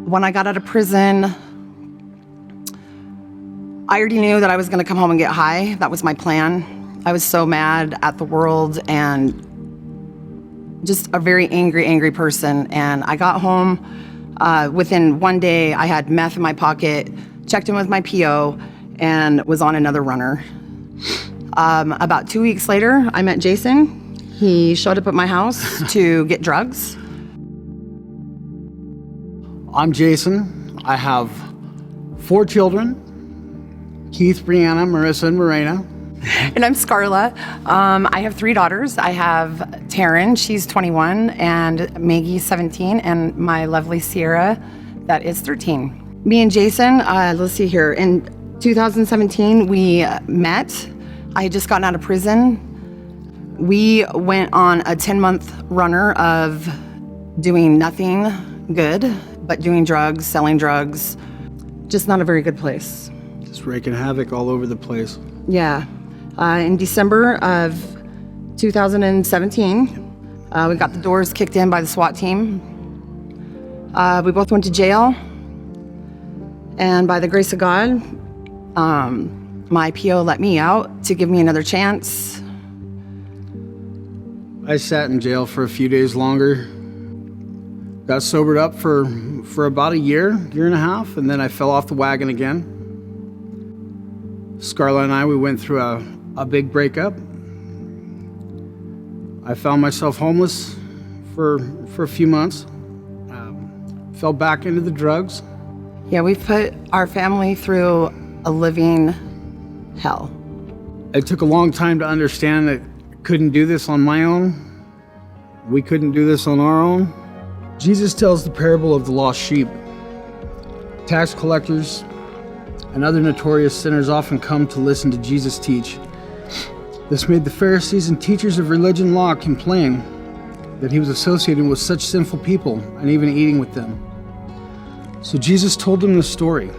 When I got out of prison, I already knew that I was going to come home and get high. That was my plan. I was so mad at the world and just a very angry person. And I got home. Within one day, I had meth in my pocket, checked in with my PO, and was on another runner. About 2 weeks later, I met Jason. He showed up at my house to get drugs. I'm Jason. I have 4 children, Keith, Brianna, Marissa, and Morena. And I'm Scarla. I have 3 daughters. I have Taryn, she's 21, and Maggie, 17, and my lovely Sierra, that is 13. Me and Jason, let's see here, in 2017, we met. I had just gotten out of prison. We went on a 10-month runner of doing nothing good, but doing drugs, selling drugs. Just not a very good place. Just wreaking havoc all over the place. Yeah. In December of 2017, we got the doors kicked in by the SWAT team. We both went to jail. And by the grace of God, my PO let me out to give me another chance. I sat in jail for a few days longer. Got sobered up for about a year and a half, and then I fell off the wagon again. Scarla and I, we went through a big breakup. I found myself homeless for a few months. Fell back into the drugs. Yeah, we've put our family through a living hell. It took a long time to understand that I couldn't do this on my own. We couldn't do this on our own. Jesus tells the parable of the lost sheep. Tax collectors and other notorious sinners often come to listen to Jesus teach. This made the Pharisees and teachers of religion law complain that he was associating with such sinful people and even eating with them. So Jesus told them the story.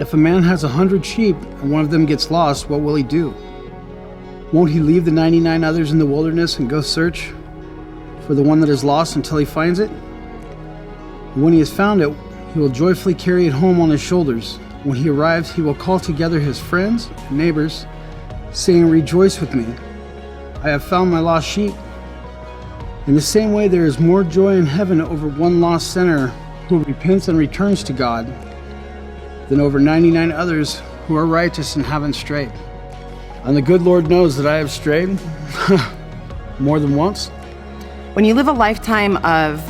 If a man has 100 sheep and one of them gets lost, what will he do? Won't he leave the 99 others in the wilderness and go search for the one that is lost until he finds it? And when he has found it, he will joyfully carry it home on his shoulders. When he arrives, he will call together his friends and neighbors, saying, "Rejoice with me. I have found my lost sheep." In the same way, there is more joy in heaven over one lost sinner who repents and returns to God than over 99 others who are righteous and haven't strayed. And the good Lord knows that I have strayed more than once. When you live a lifetime of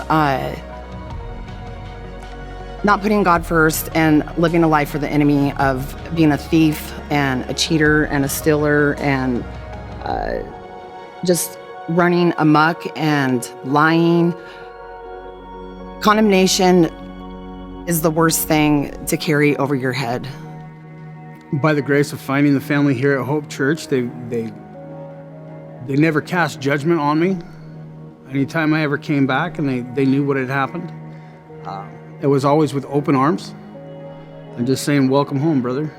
not putting God first and living a life for the enemy, of being a thief and a cheater and a stealer and just running amok and lying, condemnation is the worst thing to carry over your head. By the grace of finding the family here at Hope Church, they never cast judgment on me. Anytime I ever came back and they knew what had happened, it was always with open arms and just saying, "Welcome home, brother."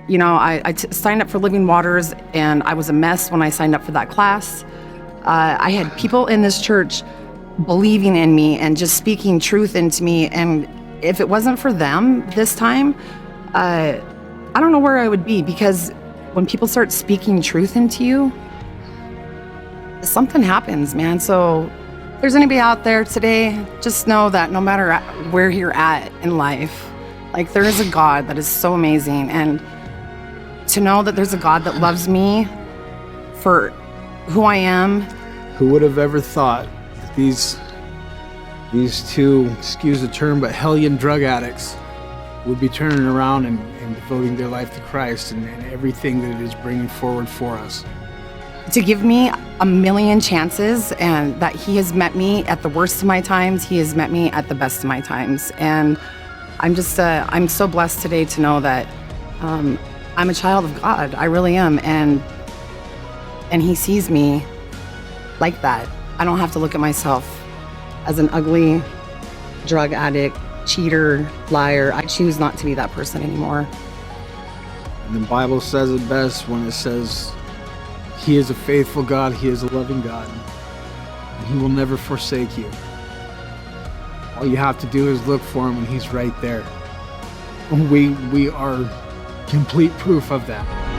You know, I signed up for Living Waters, and I was a mess when I signed up for that class. I had people in this church believing in me and just speaking truth into me, and if it wasn't for them this time, I don't know where I would be, because when people start speaking truth into you, something happens, man. So if there's anybody out there today, just know that no matter where you're at in life, like, there is a God that is so amazing, and to know that there's a God that loves me for who I am. Who would have ever thought that these two, excuse the term, but hellion drug addicts would be turning around and devoting their life to Christ and everything that it is bringing forward for us. To give me a million chances, and that he has met me at the worst of my times, he has met me at the best of my times. And I'm just, I'm so blessed today to know that I'm a child of God. I really am. And he sees me like that. I don't have to look at myself as an ugly drug addict, cheater, liar. I choose not to be that person anymore. And the Bible says it best when it says, He is a faithful God, He is a loving God, and He will never forsake you. All you have to do is look for him and he's right there. We are complete proof of that.